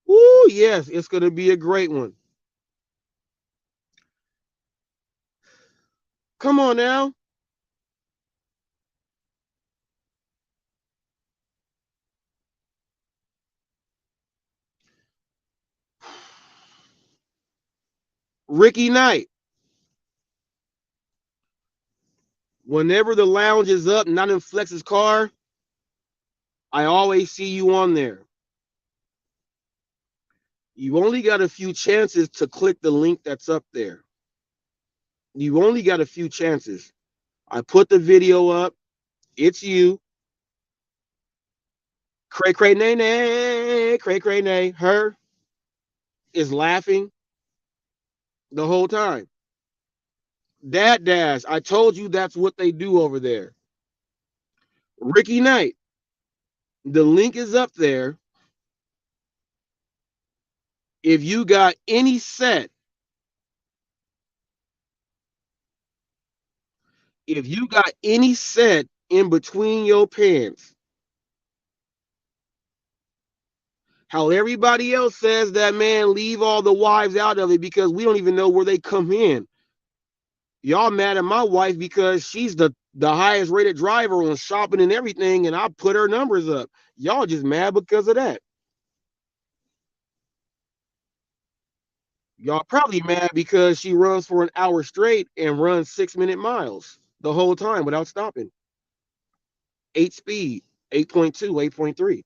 Woo, yes, it's going to be a great one. Come on now. Ricky Knight. Whenever the lounge is up, not in Flex's car, I always see you on there. You've only got a few chances to click the link that's up there. You've only got a few chances. I put the video up. It's you. Cray cray nay nay. Cray cray nay. Her is laughing the whole time. Dad Dash. I told you that's what they do over there. Ricky Knight. The link is up there. If you got any set, in between your pants, how everybody else says that, man, leave all the wives out of it because we don't even know where they come in. Y'all mad at my wife because she's the highest rated driver on shopping and everything, and I put her numbers up. Y'all just mad because of that. Y'all probably mad because she runs for an hour straight and runs 6-minute miles the whole time without stopping. 8 speed, 8.2, 8.3.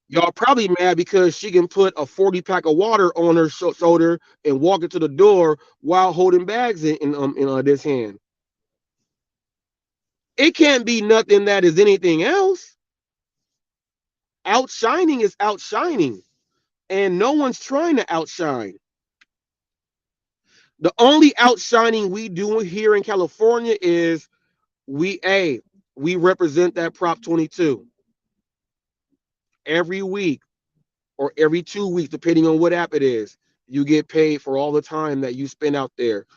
Y'all probably mad because she can put a 40 pack of water on her shoulder and walk into the door while holding bags in this hand. It can't be nothing that is anything else. Outshining is outshining, and no one's trying to outshine. The only outshining we do here in California is we represent that Prop 22 every week or every 2 weeks, depending on what app it is. You get paid for all the time that you spend out there,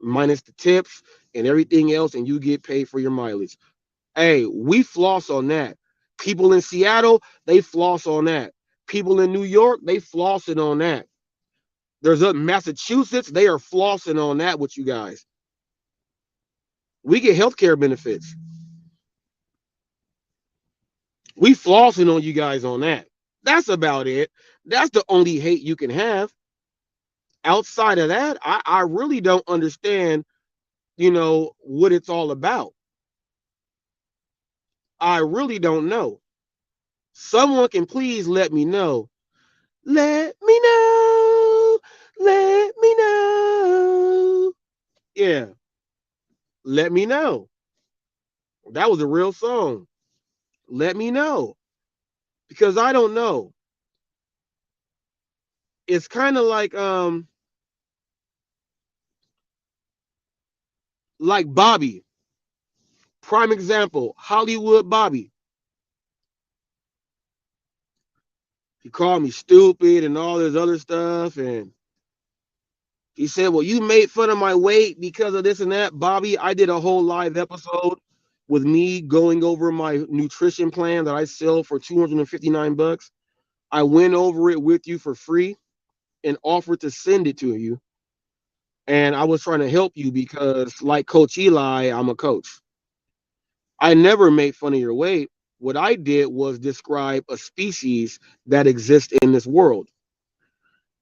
minus the tips and everything else, and you get paid for your mileage. Hey, we floss on that. People in Seattle, they floss on that. People in New York, they flossing on that. There's up Massachusetts, they are flossing on that with you guys. We get healthcare benefits. We flossing on you guys on that. That's about it. That's the only hate you can have. Outside of that, I really don't understand, what it's all about. I really don't know. Someone can please let me know. Let me know. Let me know. Yeah. Let me know. That was a real song. Let me know. Because I don't know. It's kind of like Bobby. Prime example, Hollywood Bobby. He called me stupid and all this other stuff. And he said, well, you made fun of my weight because of this and that. Bobby, I did a whole live episode with me going over my nutrition plan that I sell for $259. I went over it with you for free and offered to send it to you. And I was trying to help you because, like Coach Eli, I'm a coach. I never made fun of your weight. What I did was describe a species that exists in this world.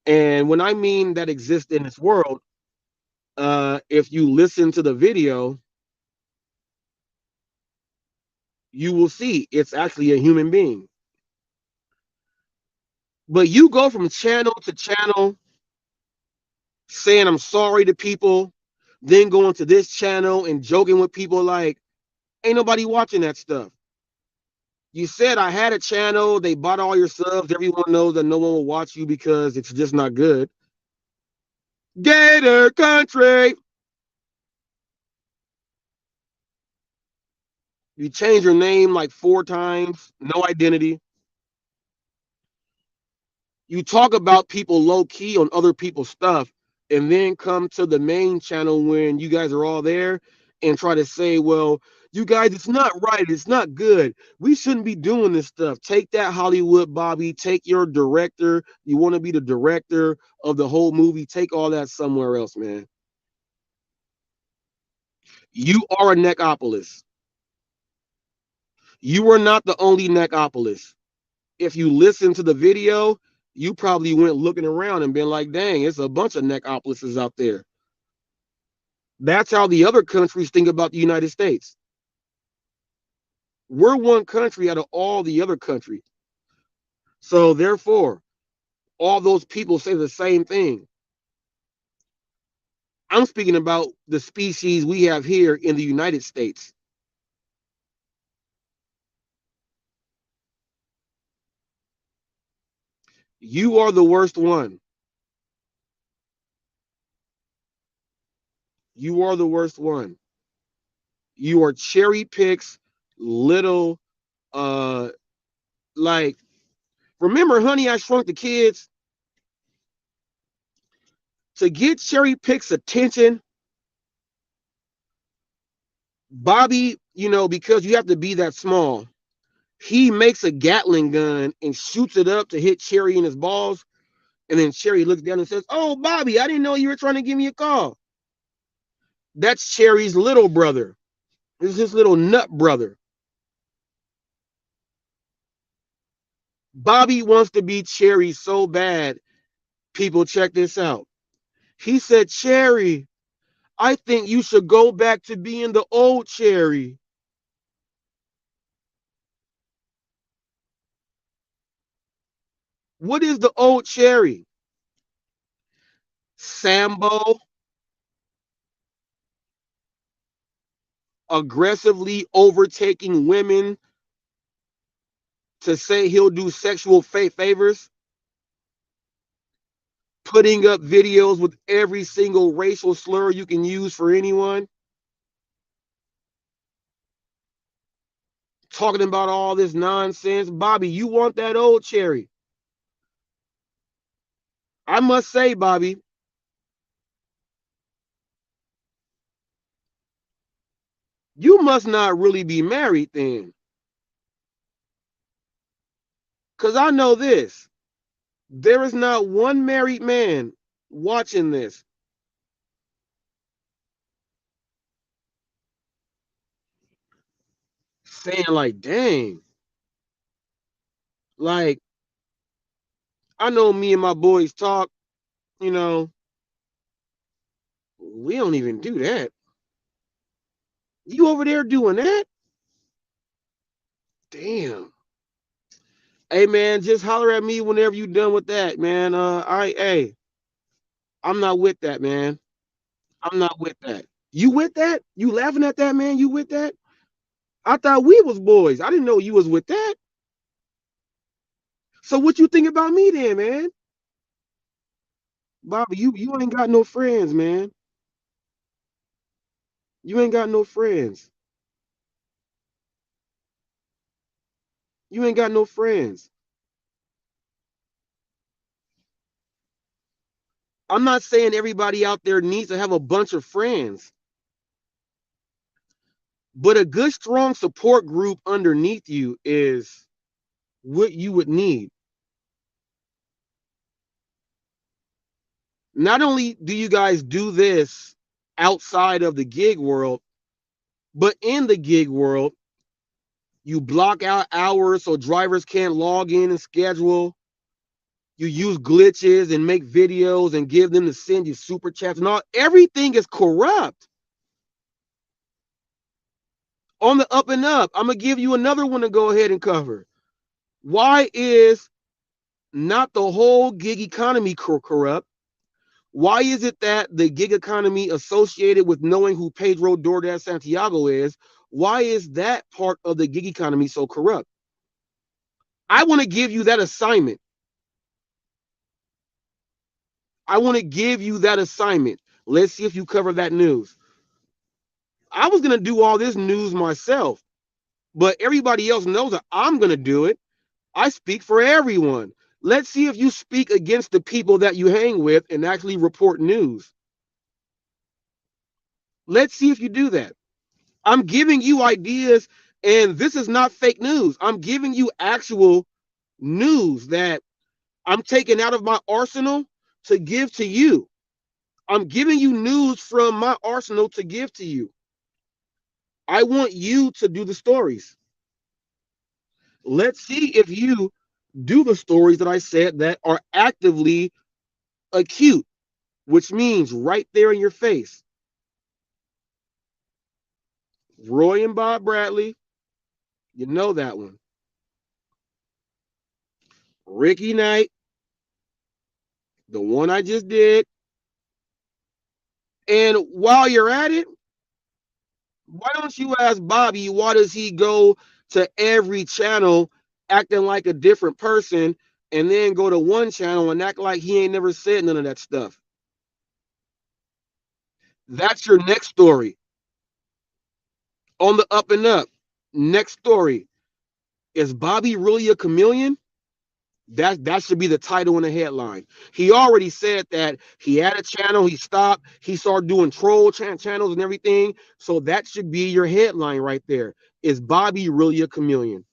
And when I mean that exists in this world, if you listen to the video, you will see it's actually a human being. But you go from channel to channel saying I'm sorry to people, then going to this channel and joking with people like, ain't nobody watching that stuff. You said I had a channel, they bought all your subs, everyone knows that no one will watch you because it's just not good. Gator country. You change your name like 4 times, no identity. You talk about people low key on other people's stuff, and then come to the main channel when you guys are all there and try to say, well, you guys, it's not right. It's not good. We shouldn't be doing this stuff. Take that, Hollywood Bobby. Take your director. You want to be the director of the whole movie. Take all that somewhere else, man. You are a neckopolis. You are not the only neckopolis. If you listen to the video, you probably went looking around and been like, dang, it's a bunch of neckopolises out there. That's how the other countries think about the United States. We're one country out of all the other countries. So therefore, all those people say the same thing. I'm speaking about the species we have here in the United States. You are the worst one. You are the worst one. You are cherry picks, little, uh, like, remember Honey, I Shrunk the Kids? To get cherry picks attention, Bobby, because you have to be that small, he makes a Gatling gun and shoots it up to hit Cherry in his balls. And then Cherry looks down and says, "Oh, Bobby, I didn't know you were trying to give me a call." That's Cherry's little brother. This is his little nut brother. Bobby wants to be Cherry so bad. People, check this out. He said, "Cherry, I think you should go back to being the old Cherry." What is the old Cherry? Sambo, aggressively overtaking women to say he'll do sexual favors, putting up videos with every single racial slur you can use for anyone, talking about all this nonsense. Bobby, you want that old Cherry. I must say, Bobby, you must not really be married then. Because I know this. There is not one married man watching this saying, like, dang, like, I know me and my boys talk, you know, we don't even do that. You over there doing that? Damn. Hey man, just holler at me whenever you done with that, man. Hey, I'm not with that, man. I'm not with that. You with that? You laughing at that, man? You with that? I thought we was boys. I didn't know you was with that. So what you think about me then, man? Bobby, you ain't got no friends, man. You ain't got no friends. You ain't got no friends. I'm not saying everybody out there needs to have a bunch of friends, but a good, strong support group underneath you is what you would need. Not only do you guys do this outside of the gig world, but in the gig world, you block out hours so drivers can't log in and schedule. You use glitches and make videos and give them to send you super chats and all. Everything is corrupt. On the up and up, I'm going to give you another one to go ahead and cover. Why is not the whole gig economy corrupt? Why is it that the gig economy associated with knowing who Pedro DoorDash Santiago is, why is that part of the gig economy so corrupt? I want to give you that assignment. I want to give you that assignment. Let's see if you cover that news. I was going to do all this news myself, but everybody else knows that I'm going to do it. I speak for everyone. Let's see if you speak against the people that you hang with and actually report news. Let's see if you do that. I'm giving you ideas, and this is not fake news. I'm giving you actual news that I'm taking out of my arsenal to give to you. I'm giving you news from my arsenal to give to you. I want you to do the stories. Let's see if you do the stories that I said that are actively acute, which means right there in your face. Roy and Bob Bradley, you know that one. Ricky Knight, the one I just did. And while you're at it, why don't you ask Bobby, why does he go to every channel acting like a different person and then go to one channel and act like he ain't never said none of that stuff? That's your next story. On the up and up. Next story. Is Bobby really a chameleon? That should be the title and the headline. He already said that he had a channel, he stopped, he started doing troll channels and everything. So that should be your headline right there. Is Bobby really a chameleon?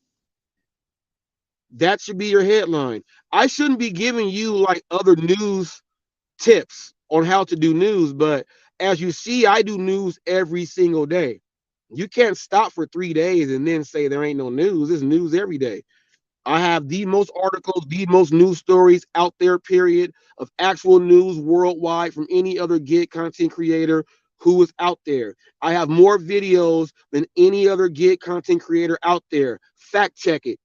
That should be your headline. I shouldn't be giving you like other news tips on how to do news, but as you see, I do news every single day. You can't stop for 3 days and then say there ain't no news. There's news every day. I have the most articles, the most news stories out there, period, of actual news worldwide from any other gig content creator who is out there. I have more videos than any other gig content creator out there. Fact check it.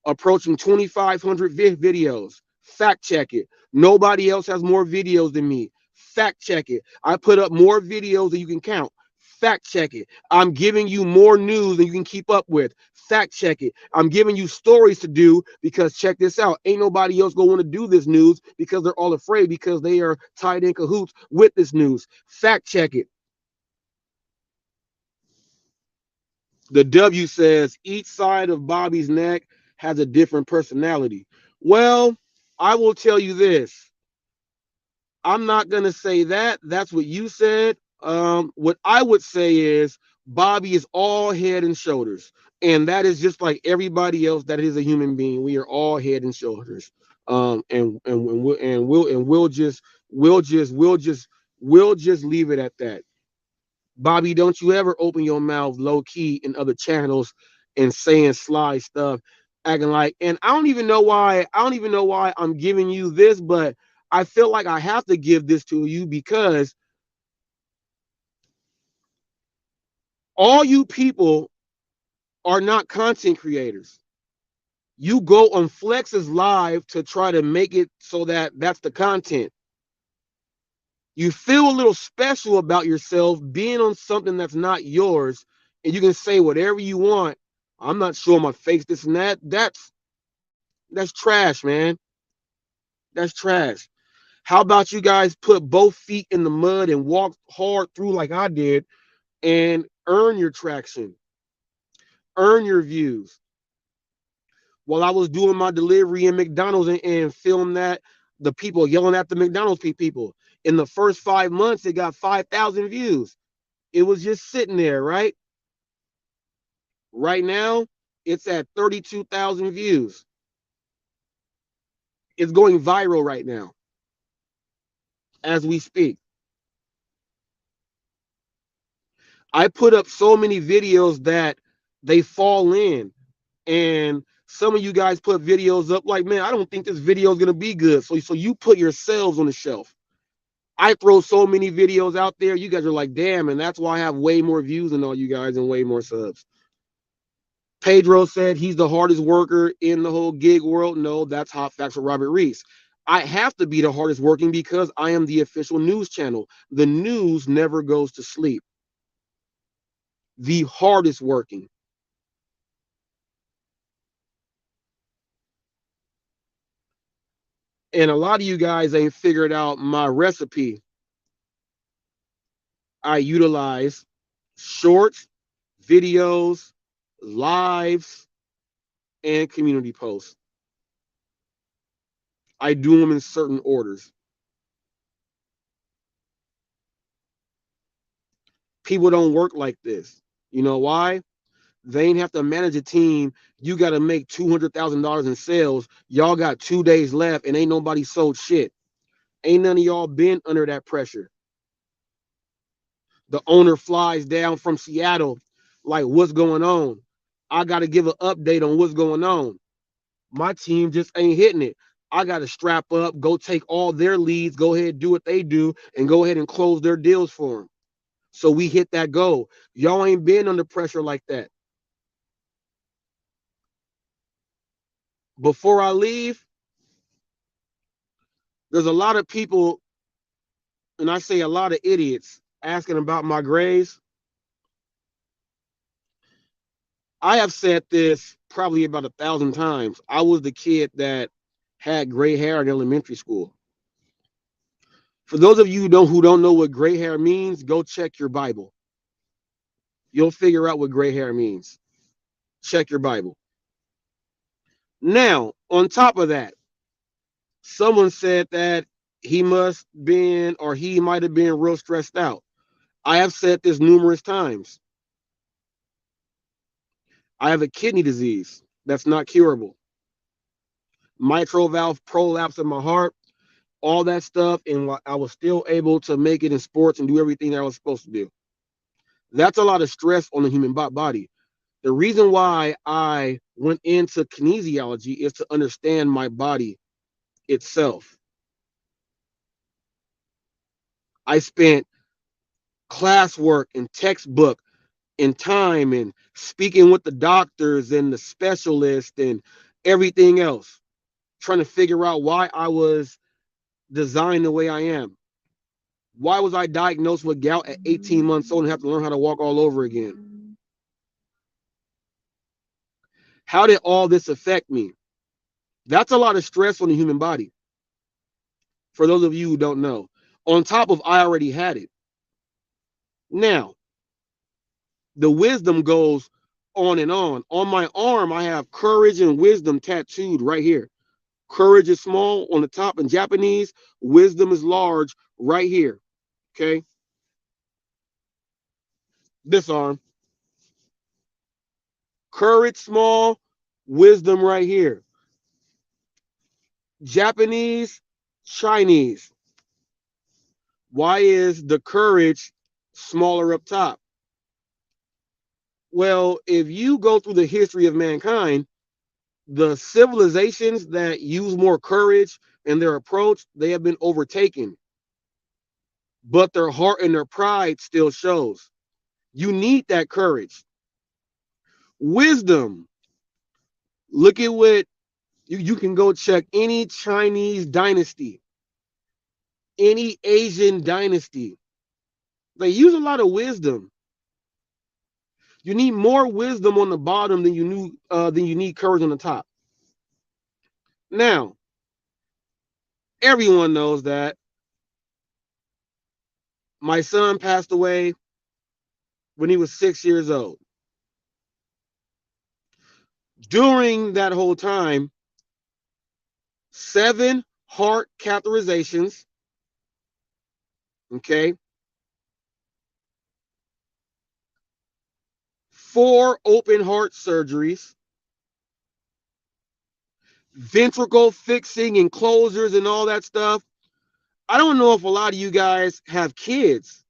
Approaching 2,500 videos. Fact check it. Nobody else has more videos than me. Fact check it. I put up more videos than you can count. Fact check it. I'm giving you more news than you can keep up with. Fact check it. I'm giving you stories to do because check this out. Ain't nobody else gonna want to do this news because they're all afraid because they are tied in cahoots with this news. Fact check it. The W says each side of Bobby's neck has a different personality. Well, I will tell you this. I'm not going to say that. That's what you said. What I would say is Bobby is all head and shoulders. And that is just like everybody else that is a human being. We are all head and shoulders. We'll just leave it at that. Bobby, don't you ever open your mouth low key in other channels and saying sly stuff, acting like, and I don't even know why I'm giving you this, but I feel like I have to give this to you because all you people are not content creators. You go on Flex's live to try to make it so that that's the content. You feel a little special about yourself being on something that's not yours, and you can say whatever you want. I'm not showing my face, this and that. That's trash, man. That's trash. How about you guys put both feet in the mud and walk hard through like I did and earn your traction, earn your views? While I was doing my delivery in McDonald's and film that, the people yelling at the McDonald's people. In the first 5 months, it got 5,000 views. It was just sitting there, right? Right now, it's at 32,000 views. It's going viral right now as we speak. I put up so many videos that they fall in. And some of you guys put videos up like, man, I don't think this video is going to be good. So you put yourselves on the shelf. I throw so many videos out there. You guys are like, damn. And that's why I have way more views than all you guys and way more subs. Pedro said he's the hardest worker in the whole gig world. No, that's Hot Facts with Robert Reese. I have to be the hardest working because I am the official news channel. The news never goes to sleep. The hardest working. And a lot of you guys ain't figured out my recipe. I utilize shorts, videos, lives, and community posts. I do them in certain orders. People don't work like this. You know why? They ain't have to manage a team. You got to make $200,000 in sales. Y'all got 2 days left and ain't nobody sold shit. Ain't none of y'all been under that pressure. The owner flies down from Seattle, like, what's going on? I got to give an update on what's going on. My team just ain't hitting it. I got to strap up, go take all their leads, go ahead and do what they do, and go ahead and close their deals for them. So we hit that goal. Y'all ain't been under pressure like that. Before I leave, there's a lot of people, and I say a lot of idiots, asking about my grades. I have said this probably about 1,000 times. I was the kid that had gray hair in elementary school. For those of you who don't know what gray hair means, go check your Bible. You'll figure out what gray hair means. Check your Bible. Now, on top of that, someone said that he might have been real stressed out. I have said this numerous times. I have a kidney disease that's not curable. Mitral valve prolapse in my heart, all that stuff, and I was still able to make it in sports and do everything that I was supposed to do. That's a lot of stress on the human body. The reason why I went into kinesiology is to understand my body itself. I spent classwork and textbook and time and speaking with the doctors and the specialists and everything else, trying to figure out why I was designed the way I am. Why was I diagnosed with gout at 18 months old and have to learn how to walk all over again? How did all this affect me? That's a lot of stress on the human body. For those of you who don't know, on top of I already had it. Now, the wisdom goes on and on. On my arm, I have courage and wisdom tattooed right here. Courage is small on the top in Japanese. Wisdom is large right here. Okay. This arm. Courage small, wisdom right here. Japanese, Chinese. Why is the courage smaller up top? Well, if you go through the history of mankind, the civilizations that use more courage in their approach, they have been overtaken. But their heart and their pride still shows. You need that courage. Wisdom. Look at what you can go check any Chinese dynasty, any Asian dynasty. They use a lot of wisdom. You need more wisdom on the bottom than you need courage on the top. Now, everyone knows that my son passed away when he was 6 years old. During that whole time, 7 heart catheterizations, okay, 4 open heart surgeries, ventricle fixing and closures and all that stuff. I don't know if a lot of you guys have kids.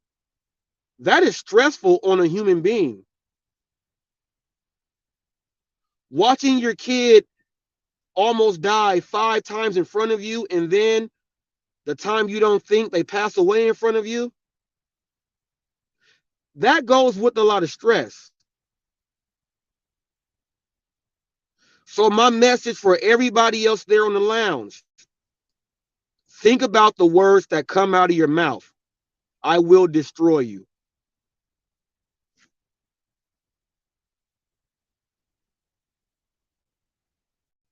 That is stressful on a human being. Watching your kid almost die 5 times in front of you, and then the time you don't think they pass away in front of you, that goes with a lot of stress. So my message for everybody else there on the lounge, think about the words that come out of your mouth. I will destroy you.